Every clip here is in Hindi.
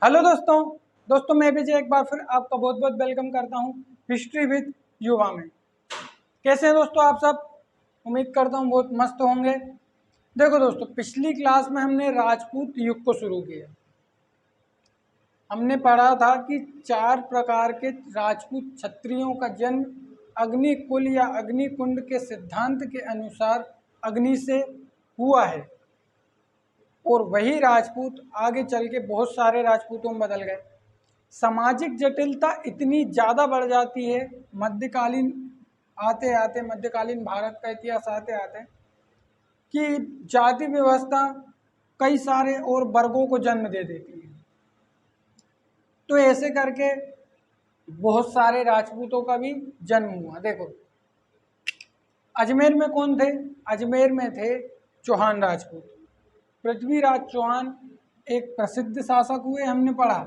हेलो दोस्तों मैं विजय एक बार फिर आपका बहुत बहुत वेलकम करता हूं हिस्ट्री विद युवा में। कैसे हैं दोस्तों आप सब? उम्मीद करता हूं बहुत मस्त होंगे। देखो दोस्तों, पिछली क्लास में हमने राजपूत युग को शुरू किया। हमने पढ़ा था कि 4 प्रकार के राजपूत क्षत्रियों का जन्म अग्निकुल या अग्निकुंड के सिद्धांत के अनुसार अग्नि से हुआ है, और वही राजपूत आगे चल के बहुत सारे राजपूतों में बदल गए। सामाजिक जटिलता इतनी ज़्यादा बढ़ जाती है मध्यकालीन आते आते, मध्यकालीन भारत का इतिहास आते आते, कि जाति व्यवस्था कई सारे और वर्गों को जन्म दे देती है। तो ऐसे करके बहुत सारे राजपूतों का भी जन्म हुआ। देखो, अजमेर में कौन थे? अजमेर में थे चौहान राजपूत। पृथ्वीराज चौहान एक प्रसिद्ध शासक हुए, हमने पढ़ा।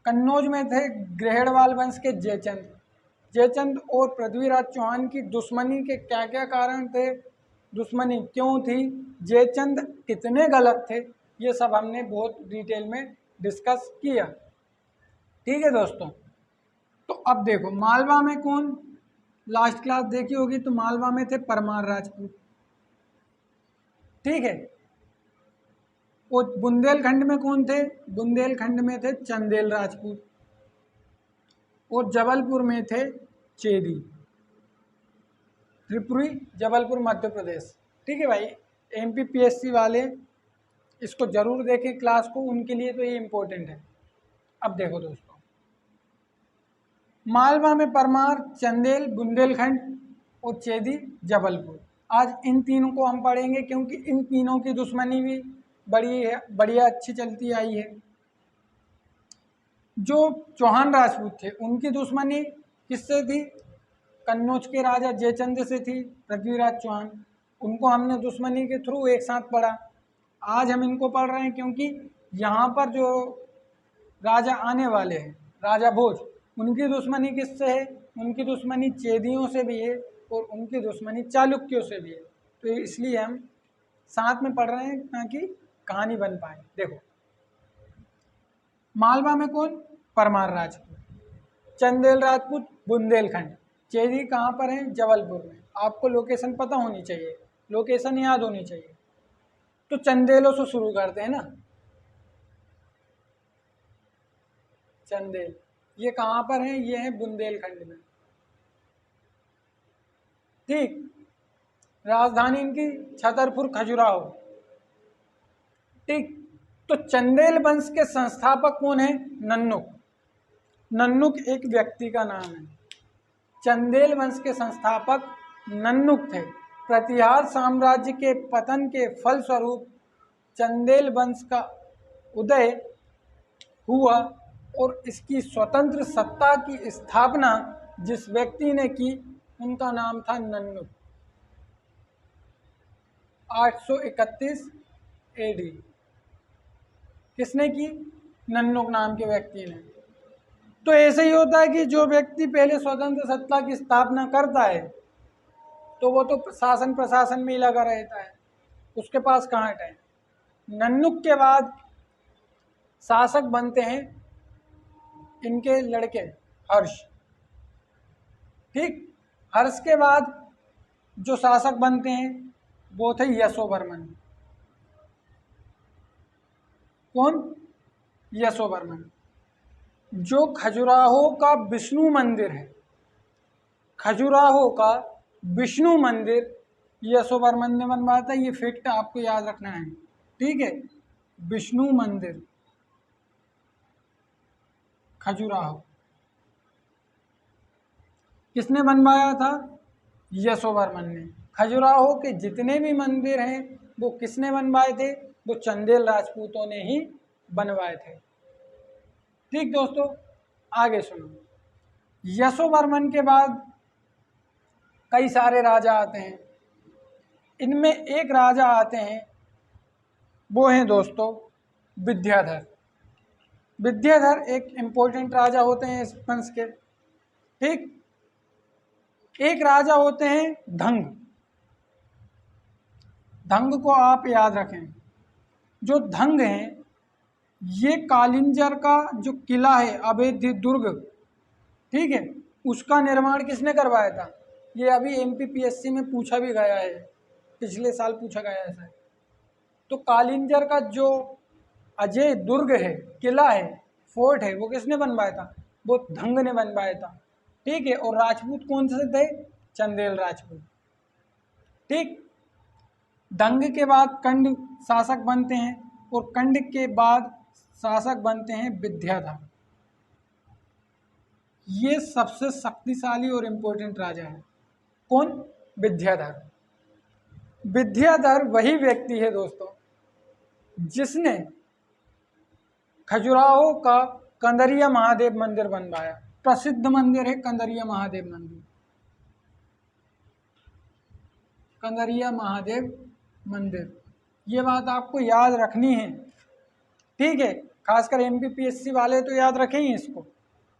कन्नौज में थे ग्रहणवाल वंश के जयचंद। जयचंद और पृथ्वीराज चौहान की दुश्मनी के क्या क्या कारण थे, दुश्मनी क्यों थी, जयचंद कितने गलत थे, ये सब हमने बहुत डिटेल में डिस्कस किया। ठीक है दोस्तों, तो अब देखो मालवा में कौन, लास्ट क्लास देखी होगी तो मालवा में थे परमार राजपूत। ठीक है, और बुंदेलखंड में कौन थे? बुंदेलखंड में थे चंदेल राजपूत, और जबलपुर में थे चेदी। त्रिपुरी, जबलपुर, मध्य प्रदेश। ठीक है भाई, MPPSC वाले इसको जरूर देखें क्लास को, उनके लिए तो ये इम्पोर्टेंट है। अब देखो दोस्तों, मालवा में परमार, चंदेल, बुंदेलखंड और चेदी, जबलपुर। आज इन तीनों को हम पढ़ेंगे क्योंकि इन तीनों की दुश्मनी भी बढ़िया अच्छी चलती आई है। जो चौहान राजपूत थे उनकी दुश्मनी किससे थी? कन्नौज के राजा जयचंद से थी, पृथ्वीराज चौहान। उनको हमने दुश्मनी के थ्रू एक साथ पढ़ा। आज हम इनको पढ़ रहे हैं क्योंकि यहाँ पर जो राजा आने वाले हैं, राजा भोज, उनकी दुश्मनी किससे है? उनकी दुश्मनी चेदियों से भी है और उनकी दुश्मनी चालुक्यों से भी है। तो इसलिए हम साथ में पढ़ रहे हैं ताकि कहानी बन पाए। देखो, मालवा में कौन? परमार राजपूत। चंदेल राजपूत बुंदेलखंड। चेदी कहाँ पर है? जबलपुर में। आपको लोकेशन पता होनी चाहिए, लोकेशन याद होनी चाहिए। तो चंदेलों से शुरू करते हैं ना। चंदेल ये कहाँ पर है? ये है बुंदेलखंड में। ठीक, राजधानी इनकी छतरपुर खजुराहो। ठीक, तो चंदेल वंश के संस्थापक कौन है? नन्नुक। नन्नुक एक व्यक्ति का नाम है। चंदेल वंश के संस्थापक नन्नुक थे। प्रतिहार साम्राज्य के पतन के फलस्वरूप चंदेल वंश का उदय हुआ और इसकी स्वतंत्र सत्ता की स्थापना जिस व्यक्ति ने की उनका नाम था नन्नुक। 831 AD। किसने की? नन्नुक नाम के व्यक्ति ने। तो ऐसे ही होता है कि जो व्यक्ति पहले स्वतंत्र सत्ता की स्थापना करता है तो वो तो शासन प्रशासन में ही लगा रहता है, उसके पास कहाँ टाइम। नन्नुक के बाद शासक बनते हैं इनके लड़के हर्ष। ठीक, हर्ष के बाद जो शासक बनते हैं वो थे यशोवर्मन। कौन? यशोवर्मन। जो खजुराहो का विष्णु मंदिर है, खजुराहो का विष्णु मंदिर यशोवर्मन ने बनवाया था। ये फैक्ट आपको याद रखना है। ठीक है, विष्णु मंदिर खजुराहो किसने बनवाया था? यशोवर्मन ने। खजुराहो के जितने भी मंदिर हैं वो किसने बनवाए थे? वो चंदेल राजपूतों ने ही बनवाए थे। ठीक दोस्तों, आगे सुनो। यशोवर्मन के बाद कई सारे राजा आते हैं। इनमें एक राजा आते हैं, वो हैं दोस्तों विद्याधर। विद्याधर एक इम्पोर्टेंट राजा होते हैं इस वंश के। ठीक, एक राजा होते हैं धंग। धंग को आप याद रखें। जो धंग हैं ये कालिंजर का जो किला है अवैध दुर्ग, ठीक है, उसका निर्माण किसने करवाया था? ये अभी एमपीपीएससी में पूछा भी गया है, पिछले साल पूछा गया है सर। तो कालिंजर का जो अजय दुर्ग है, किला है, फोर्ट है, वो किसने बनवाया था? वो धंग ने बनवाया था, ठीक है। और राजपूत कौन से थे? चंदेल राजपूत, ठीक। धंग के बाद कंड शासक बनते हैं और कंड के बाद शासक बनते हैं विद्याधर। ये सबसे शक्तिशाली और इम्पोर्टेंट राजा है। कौन? विद्याधर। विद्याधर वही व्यक्ति है दोस्तों जिसने खजुराहो का कंदरिया महादेव मंदिर बनवाया। प्रसिद्ध मंदिर है कंदरिया महादेव मंदिर, कंदरिया महादेव मंदिर। ये बात आपको याद रखनी है, ठीक है। खासकर एमपीपीएससी वाले तो याद रखें ही इसको।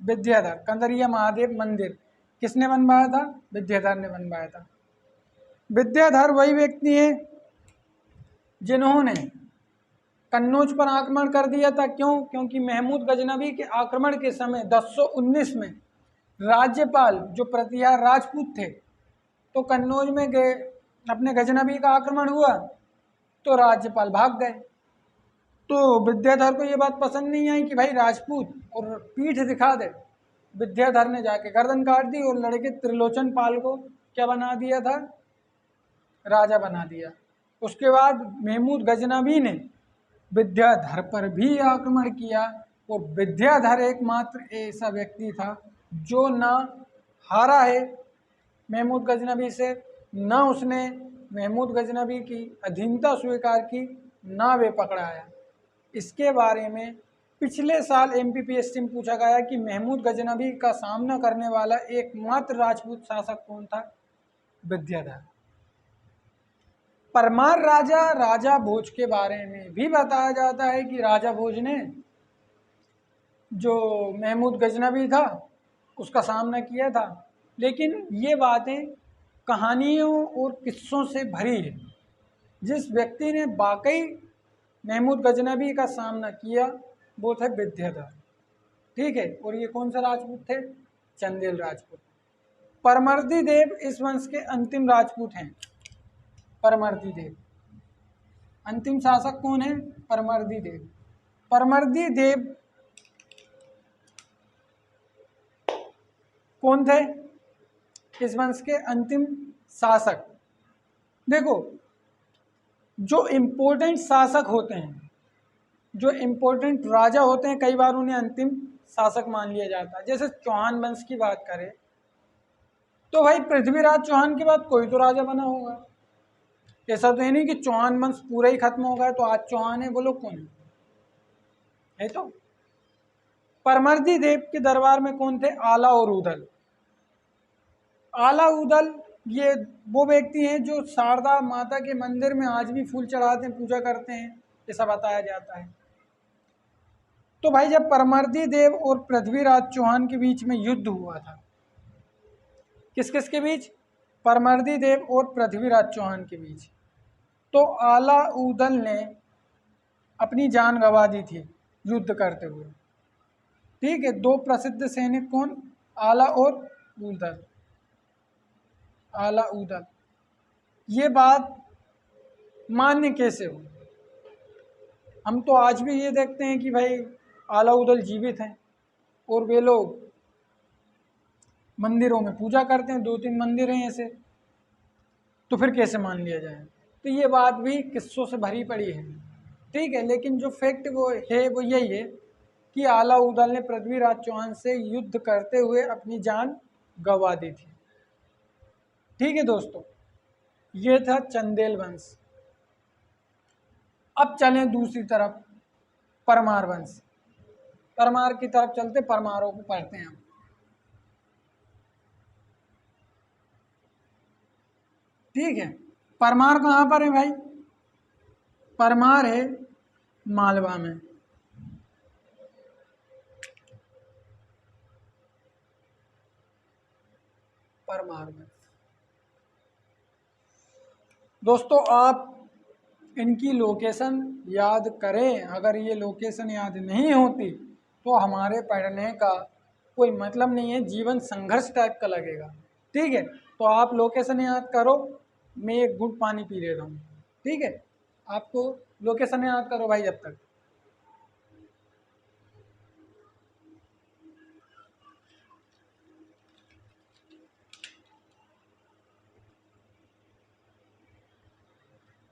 विद्याधर, कंदरिया महादेव मंदिर किसने बनवाया था? विद्याधर ने बनवाया था। विद्याधर वही व्यक्ति है जिन्होंने कन्नौज पर आक्रमण कर दिया था। क्यों? क्योंकि महमूद गजनवी के आक्रमण के समय 1019 में राज्यपाल जो प्रतिहार राजपूत थे, तो कन्नौज में गए, अपने गजनवी का आक्रमण हुआ तो राज्यपाल भाग गए। तो विद्याधर को ये बात पसंद नहीं आई कि भाई राजपूत और पीठ दिखा दे। विद्याधर ने जाके गर्दन काट दी और लड़के त्रिलोचन पाल को क्या बना दिया था? राजा बना दिया। उसके बाद महमूद गजनवी ने विद्याधर पर भी आक्रमण किया और विद्याधर एकमात्र ऐसा व्यक्ति था जो ना हारा है महमूद गजनवी से, ना उसने महमूद गजनवी की अधीनता स्वीकार की, ना वे पकड़ाया। इसके बारे में पिछले साल एमपीपीएससी में पूछा गया कि महमूद गजनवी का सामना करने वाला एकमात्र राजपूत शासक कौन था? विद्याधर। परमार राजा राजा भोज के बारे में भी बताया जाता है कि राजा भोज ने जो महमूद गजनवी था उसका सामना किया था, लेकिन ये बातें कहानियों और किस्सों से भरी है। जिस व्यक्ति ने वाकई महमूद गजनवी का सामना किया वो थे विद्याधर, ठीक है। और ये कौन सा राजपूत थे? चंदेल राजपूत। परमर्दी देव इस वंश के अंतिम राजपूत हैं। परमर्दी देव अंतिम शासक कौन है? परमर्दी देव। परमर्दी देव कौन थे? इस वंश के अंतिम शासक। देखो, जो इम्पोर्टेंट शासक होते हैं, जो इम्पोर्टेंट राजा होते हैं, कई बार उन्हें अंतिम शासक मान लिया जाता है। जैसे चौहान वंश की बात करें तो भाई पृथ्वीराज चौहान के बाद कोई तो राजा बना होगा। ऐसा तो है नहीं कि चौहान वंश पूरा ही खत्म हो गया तो आज चौहान है, वो लोग कौन है तो परमर्दी देव के दरबार में कौन थे? आला और उदल। आला उदल ये वो व्यक्ति हैं जो शारदा माता के मंदिर में आज भी फूल चढ़ाते हैं, पूजा करते हैं, ऐसा बताया जाता है। तो भाई जब परमर्दी देव और पृथ्वीराज चौहान के बीच में युद्ध हुआ था, किस किस के बीच? परमर्दी देव और पृथ्वीराज चौहान के बीच, तो आला उदल ने अपनी जान गंवा दी थी युद्ध करते हुए, ठीक है। दो प्रसिद्ध सैनिक कौन? आला और उदल। आला उदल। ये बात मान्य कैसे हो? हम तो आज भी ये देखते हैं कि भाई आला उदल जीवित हैं और वे लोग मंदिरों में पूजा करते हैं, 2-3 मंदिर हैं ऐसे, तो फिर कैसे मान लिया जाए? तो ये बात भी किस्सों से भरी पड़ी है, ठीक है। लेकिन जो फैक्ट वो यही है कि आला उदल ने पृथ्वीराज चौहान से युद्ध करते हुए अपनी जान गंवा दी थी, ठीक है दोस्तों। ये था चंदेल वंश। अब चलें दूसरी तरफ, परमार वंश। परमार की तरफ चलते, परमारों को पढ़ते हैं हम। ठीक है, परमार कहाँ पर है भाई? परमार है मालवा में। परमार में दोस्तों आप इनकी लोकेशन याद करें। अगर ये लोकेशन याद नहीं होती तो हमारे पढ़ने का कोई मतलब नहीं है, जीवन संघर्ष टाइप का लगेगा। ठीक है, तो आप लोकेशन याद करो, मैं एक घूंट पानी पी लेता हूँ। ठीक है, आपको लोकेशन याद करो भाई जब तक।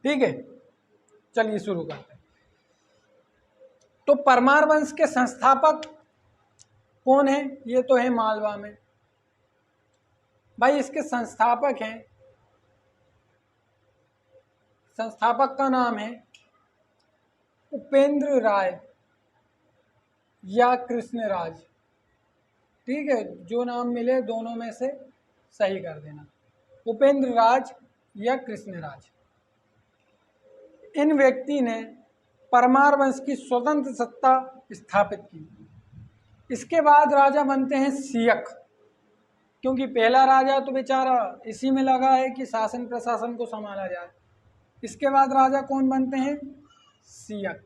ठीक है, चलिए शुरू करते हैं। तो परमार वंश के संस्थापक कौन है? ये तो है मालवा में भाई। इसके संस्थापक हैं, संस्थापक का नाम है उपेंद्र राय या कृष्णराज। ठीक है, जो नाम मिले दोनों में से सही कर देना, उपेंद्र राज या कृष्णराज। इन व्यक्ति ने परमार वंश की स्वतंत्र सत्ता स्थापित की। इसके बाद राजा बनते हैं सियक, क्योंकि पहला राजा तो बेचारा इसी में लगा है कि शासन प्रशासन को संभाला जाए। इसके बाद राजा कौन बनते हैं? सियक।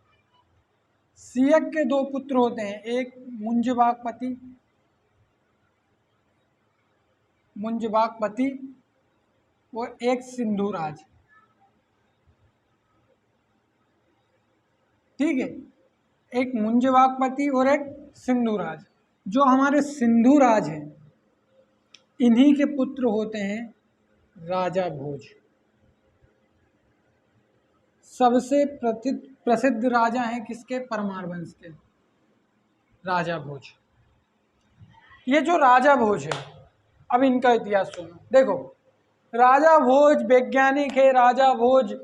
सियक के दो पुत्र होते हैं, एक मुंजबाकपति और एक सिंधुराज। ठीक है, एक मुंजबाकपति और एक सिंधुराज। जो हमारे सिंधुराज हैं, इन्हीं के पुत्र होते हैं राजा भोज। सबसे प्रसिद्ध राजा हैं किसके? परमार वंश के राजा भोज। ये जो राजा भोज है, अब इनका इतिहास सुनो। देखो, राजा भोज वैज्ञानिक है, राजा भोज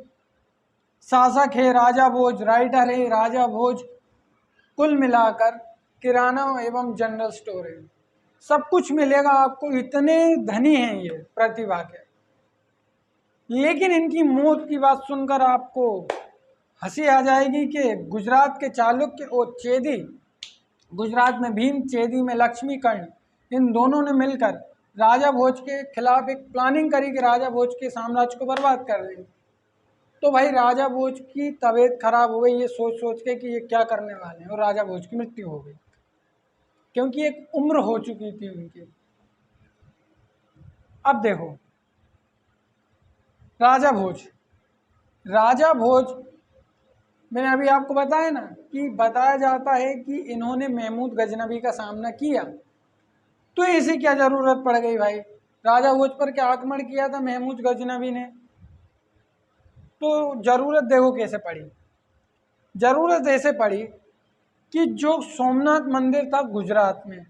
शासक है, राजा भोज राइटर है, राजा भोज कुल मिलाकर किराना एवं जनरल स्टोर है। सब कुछ मिलेगा आपको, इतने धनी हैं ये प्रतिभा के। लेकिन इनकी मौत की बात सुनकर आपको हंसी आ जाएगी कि गुजरात के चालुक्य और चेदी, गुजरात में भीम, चेदी में लक्ष्मी कर्ण, इन दोनों ने मिलकर राजा भोज के खिलाफ एक प्लानिंग करी कि राजा भोज के साम्राज्य को बर्बाद कर देंगे। तो भाई राजा भोज की तबीयत खराब हो गई ये सोच सोच के कि ये क्या करने वाले हैं, और राजा भोज की मृत्यु हो गई, क्योंकि एक उम्र हो चुकी थी उनकी। अब देखो, राजा भोज मैंने अभी आपको बताया ना कि बताया जाता है कि इन्होंने महमूद गजनबी का सामना किया। तो इसे क्या जरूरत पड़ गई भाई? राजा भोज पर क्या आक्रमण किया था महमूद गजनबी ने? तो जरूरत देखो कैसे पड़ी। जरूरत ऐसे पड़ी कि जो सोमनाथ मंदिर था गुजरात में,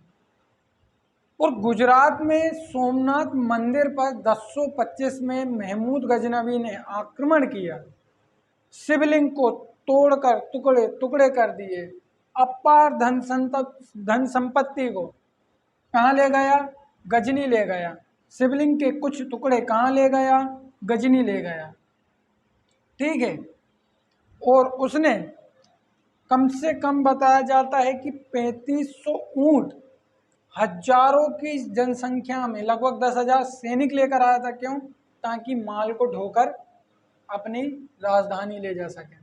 और गुजरात में सोमनाथ मंदिर पर 1025 में महमूद गजनबी ने आक्रमण किया, शिवलिंग को तोड़कर टुकड़े टुकड़े कर दिए, अपार धन संपत्ति को कहाँ ले गया? गजनी ले गया। शिवलिंग के कुछ टुकड़े कहाँ ले गया? गजनी ले गया। ठीक है, और उसने कम से कम बताया जाता है कि 3500 ऊंट, हजारों की जनसंख्या में लगभग 10,000 सैनिक लेकर आया था। क्यों? ताकि माल को ढोकर अपनी राजधानी ले जा सके।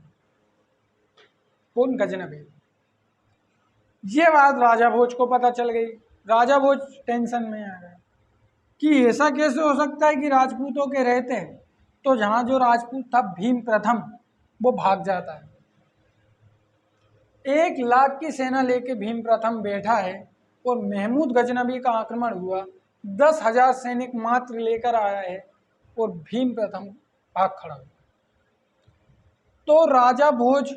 कौन? गजनबी। ये बात राजा भोज को पता चल गई। राजा भोज टेंशन में आ गया कि ऐसा कैसे हो सकता है कि राजपूतों के रहते हैं, तो जहाँ जो राजपूत था भीम प्रथम, वो भाग जाता है। 1 लाख की सेना लेके भीम प्रथम बैठा है और महमूद गजनबी का आक्रमण हुआ, 10,000 सैनिक मात्र लेकर आया है और भीम प्रथम भाग खड़ा हुआ। तो राजा भोज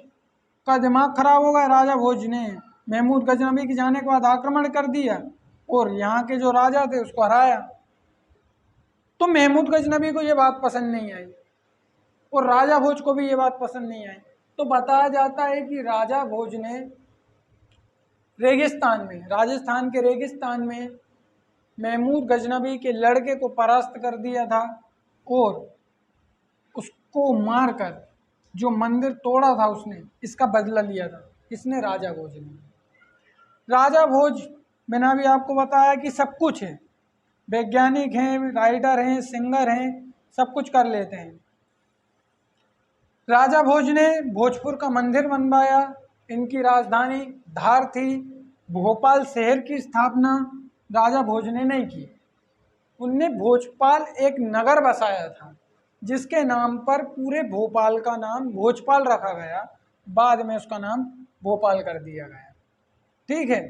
का दिमाग खराब हो गया। राजा भोज ने महमूद गजनबी के जाने के बाद आक्रमण कर दिया और यहाँ के जो राजा थे उसको हराया। तो महमूद गजनबी को ये बात पसंद नहीं आई और राजा भोज को भी ये बात पसंद नहीं आई। तो बताया जाता है कि राजा भोज ने रेगिस्तान में, राजस्थान के रेगिस्तान में महमूद गजनबी के लड़के को परास्त कर दिया था और उसको मारकर जो मंदिर तोड़ा था उसने, इसका बदला लिया था। इसने राजा भोज ने। राजा भोज मैंने अभी आपको बताया कि सब कुछ है, वैज्ञानिक हैं, राइटर हैं, सिंगर हैं, सब कुछ कर लेते हैं। राजा भोज ने भोजपुर का मंदिर बनवाया। इनकी राजधानी धार थी। भोपाल शहर की स्थापना राजा भोज ने नहीं की। उनने भोजपाल एक नगर बसाया था जिसके नाम पर पूरे भोपाल का नाम भोजपाल रखा गया। बाद में उसका नाम भोपाल कर दिया गया। ठीक है।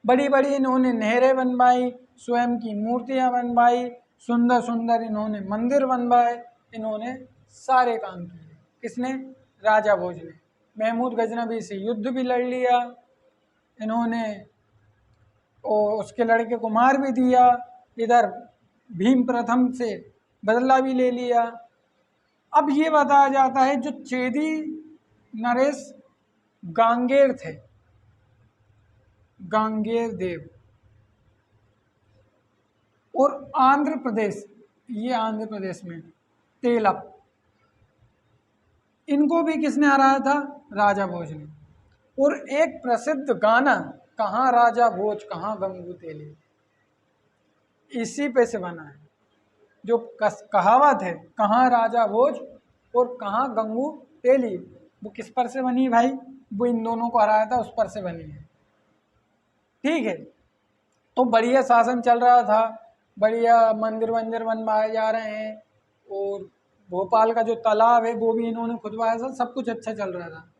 बड़ी बड़ी इन्होंने नहरें बनवाई, स्वयं की मूर्तियां बनवाई, सुंदर सुंदर इन्होंने मंदिर बनवाए। इन्होंने सारे काम किए। किसने? राजा भोज ने। महमूद गजनवी से युद्ध भी लड़ लिया इन्होंने, और उसके लड़के को मार भी दिया। इधर भीम प्रथम से बदला भी ले लिया। अब ये बताया जाता है जो चेदी नरेश गांगेर थे, गांगेर देव, और आंध्र प्रदेश, ये आंध्र प्रदेश में तेलप, इनको भी किसने हराया था? राजा भोज ने। और एक प्रसिद्ध गाना कहाँ राजा भोज कहाँ गंगू तेली, इसी पे से बना है। जो कहावत है कहाँ राजा भोज और कहाँ गंगू तेली, वो किस पर से बनी है भाई? वो इन दोनों को हराया था उस पर से बनी है। ठीक है। तो बढ़िया शासन चल रहा था, बढ़िया मंदिर वंदिर बनवाए जा रहे हैं, और भोपाल का जो तालाब है वो भी इन्होंने खुदवाया था। सब कुछ अच्छा चल रहा था।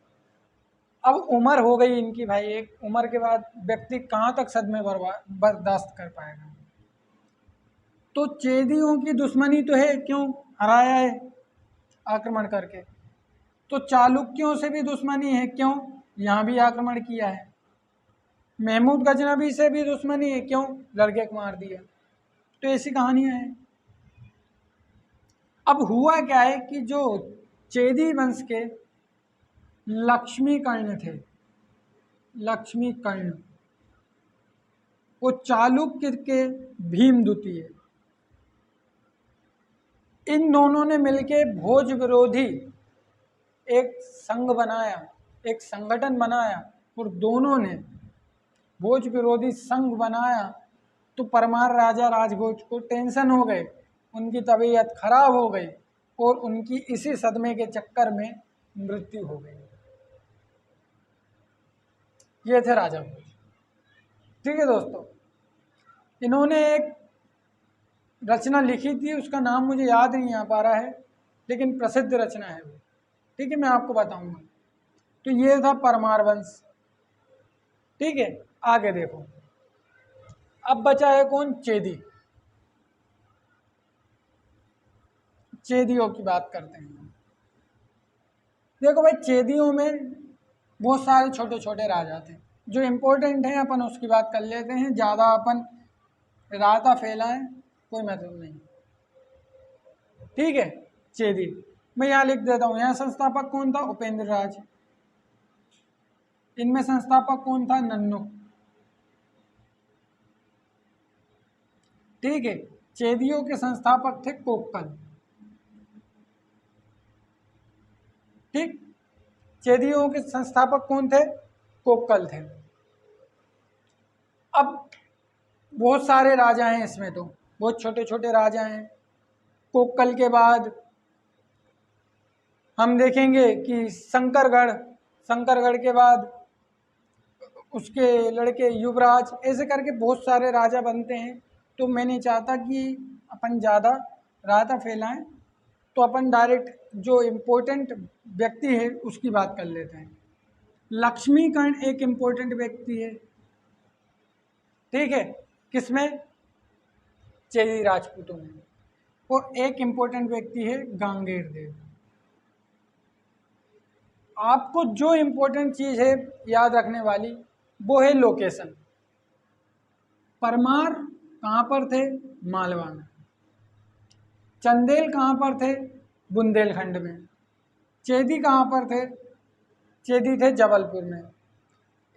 अब उम्र हो गई इनकी भाई, एक उम्र के बाद व्यक्ति कहाँ तक सदमे बर्दाश्त कर पाएगा। तो चेदियों की दुश्मनी तो है, क्यों हराया है आक्रमण करके। तो चालुक्यों से भी दुश्मनी है, क्यों? यहाँ भी आक्रमण किया है। महमूद गजनवी से भी दुश्मनी है, क्यों? लड़के को मार दिया। तो ऐसी कहानियां हैं। अब हुआ क्या है कि जो चेदी वंश के लक्ष्मी कर्ण थे, लक्ष्मी कर्ण, वो चालुक्य के भीम द्वितीय, इन दोनों ने मिलके भोज विरोधी एक संघ बनाया, एक संगठन बनाया, और दोनों ने भोज विरोधी संघ बनाया। तो परमार राजा राजभोज को टेंशन हो गए, उनकी तबीयत खराब हो गई, और उनकी इसी सदमे के चक्कर में मृत्यु हो गई। ये थे राजा भोज। ठीक है दोस्तों, इन्होंने एक रचना लिखी थी, उसका नाम मुझे याद नहीं आ पा रहा है, लेकिन प्रसिद्ध रचना है वो। ठीक है, मैं आपको बताऊंगा। तो ये था परमार वंश। ठीक है, आगे देखो। अब बचा है कौन? चेदी। चेदियों की बात करते हैं। देखो भाई, चेदियों में बहुत सारे छोटे छोटे राजा थे। जो इम्पोर्टेंट हैं अपन उसकी बात कर लेते हैं, ज़्यादा अपन रायता फैलाएं कोई मतलब नहीं। ठीक है। चेदी मैं यहाँ लिख देता हूँ। यहाँ संस्थापक कौन था? उपेंद्र राज। इनमें संस्थापक कौन था? नन्नू। ठीक है। चेदियों के संस्थापक थे कोक्कल। ठीक, चेदियों के संस्थापक कौन थे? कोक्कल थे। अब बहुत सारे राजा हैं इसमें, तो बहुत छोटे छोटे राजा हैं। कोक्कल के बाद हम देखेंगे कि शंकरगढ़, शंकरगढ़ के बाद उसके लड़के युवराज, ऐसे करके बहुत सारे राजा बनते हैं। तो मैं नहीं चाहता कि अपन ज़्यादा रायता फैलाएं, तो अपन डायरेक्ट जो इम्पोर्टेंट व्यक्ति है उसकी बात कर लेते हैं। लक्ष्मीकर्ण एक इम्पोर्टेंट व्यक्ति है। ठीक है, किसमें? चेदी राजपूतों में। और एक इम्पोर्टेंट व्यक्ति है गांगेर देव। आपको जो इम्पोर्टेंट चीज़ है याद रखने वाली वो है लोकेशन। परमार कहाँ पर थे? मालवा में। चंदेल कहाँ पर थे? बुंदेलखंड में। चेदी कहाँ पर थे? चेदी थे जबलपुर में।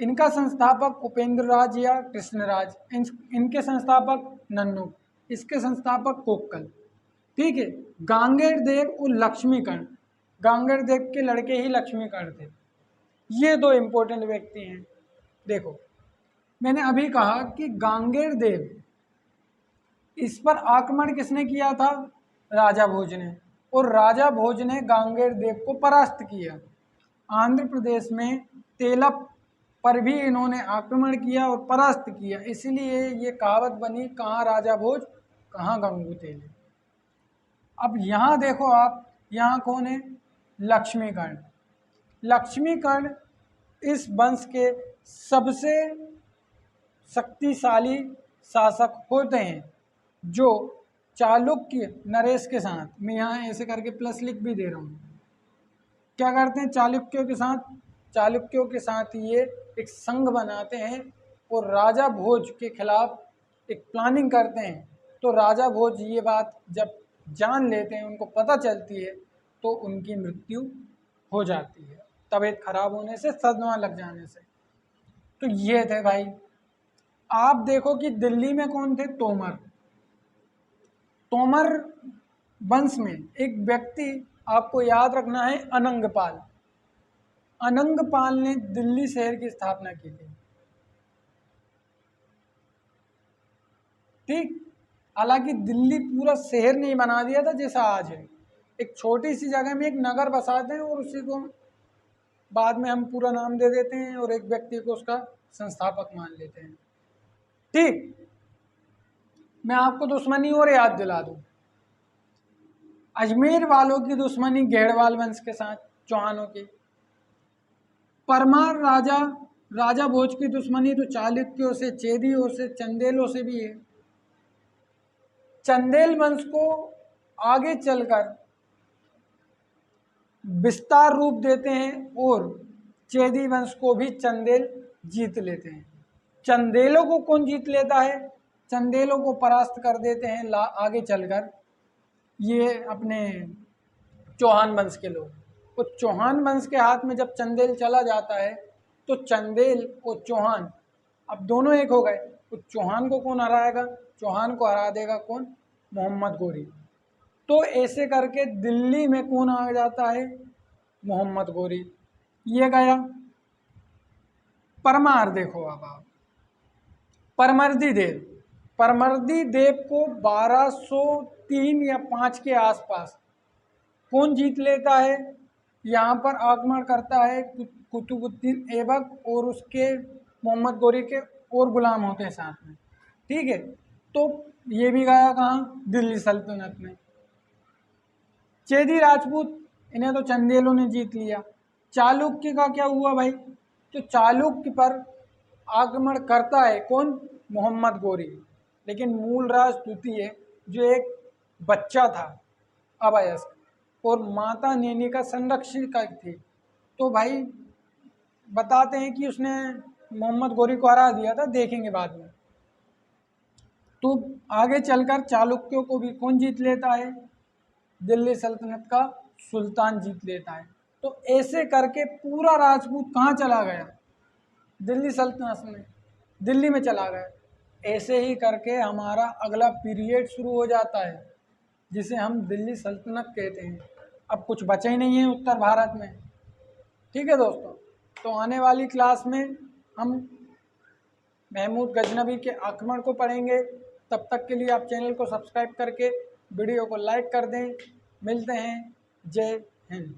इनका संस्थापक उपेंद्र राज या कृष्णराज, इनके संस्थापक नन्नू, इसके संस्थापक कोक्कल। ठीक है। गांगेर देव और लक्ष्मीकर्ण, गांगेर देव के लड़के ही लक्ष्मीकर्ण थे। ये दो इम्पोर्टेंट व्यक्ति हैं। देखो, मैंने अभी कहा कि गांगेर देव, इस पर आक्रमण किसने किया था? राजा भोज ने। और राजा भोज ने गांगेय देव को परास्त किया। आंध्र प्रदेश में तेलप पर भी इन्होंने आक्रमण किया और परास्त किया, इसलिए ये कहावत बनी, कहाँ राजा भोज कहाँ गंगू तेली। अब यहाँ देखो आप, यहाँ कौन है? लक्ष्मीकर्ण। लक्ष्मीकर्ण इस वंश के सबसे शक्तिशाली शासक होते हैं, जो चालुक्य नरेश के साथ, मैं यहाँ ऐसे करके प्लस लिख भी दे रहा हूँ, क्या करते हैं? चालुक्यों के साथ ये एक संघ बनाते हैं और राजा भोज के खिलाफ एक प्लानिंग करते हैं। तो राजा भोज ये बात जब जान लेते हैं, उनको पता चलती है, तो उनकी मृत्यु हो जाती है, तबीयत खराब होने से, सदमा लग जाने से। तो ये थे भाई। आप देखो कि दिल्ली में कौन थे? तोमर। तोमर वंश में एक व्यक्ति आपको याद रखना है, अनंगपाल। अनंगपाल ने दिल्ली शहर की स्थापना की थी। ठीक, हालांकि दिल्ली पूरा शहर नहीं बना दिया था जैसा आज है, एक छोटी सी जगह में एक नगर बसाते हैं और उसी को बाद में हम पूरा नाम दे देते हैं और एक व्यक्ति को उसका संस्थापक मान लेते हैं। ठीक, मैं आपको दुश्मनी और याद दिला दूं। अजमेर वालों की दुश्मनी घेड़वाल वंश के साथ, चौहानों की। परमार राजा भोज की दुश्मनी तो चालुक्यों से, चेदियों से, चंदेलों से भी है। चंदेल वंश को आगे चलकर विस्तार रूप देते हैं और चेदी वंश को भी चंदेल जीत लेते हैं। चंदेलों को कौन जीत लेता है? चंदेलों को परास्त कर देते हैं आगे चलकर ये अपने चौहान वंश के लोग। तो चौहान वंश के हाथ में जब चंदेल चला जाता है, तो चंदेल और चौहान अब दोनों एक हो गए। तो चौहान को कौन हराएगा? चौहान को हरा देगा कौन? मोहम्मद गोरी। तो ऐसे करके दिल्ली में कौन आ जाता है? मोहम्मद गोरी। ये गया। परमार देखो अब आप, परमर्दी देव को 1203 या 5 के आसपास कौन जीत लेता है? यहाँ पर आक्रमण करता है कुतुबुद्दीन ऐबक और उसके मोहम्मद गोरी के और गुलाम होते हैं साथ में। ठीक है, तो ये भी गया कहाँ? दिल्ली सल्तनत में। चेदी राजपूत, इन्हें तो चंदेलों ने जीत लिया। चालुक्य का क्या हुआ भाई? तो चालुक्य पर आक्रमण करता है कौन? मोहम्मद गोरी। लेकिन मूल राज द्वितीय, जो एक बच्चा था अवयस्क और माता नैनी का संरक्षक थी, तो भाई बताते हैं कि उसने मोहम्मद गोरी को हरा दिया था, देखेंगे बाद में। तो आगे चलकर चालुक्यों को भी कौन जीत लेता है? दिल्ली सल्तनत का सुल्तान जीत लेता है। तो ऐसे करके पूरा राजपूत कहाँ चला गया? दिल्ली सल्तनत में, दिल्ली में चला गया। ऐसे ही करके हमारा अगला पीरियड शुरू हो जाता है, जिसे हम दिल्ली सल्तनत कहते हैं। अब कुछ बचा ही नहीं है उत्तर भारत में। ठीक है दोस्तों, तो आने वाली क्लास में हम महमूद गजनवी के आक्रमण को पढ़ेंगे। तब तक के लिए आप चैनल को सब्सक्राइब करके वीडियो को लाइक कर दें। मिलते हैं। जय हिंद।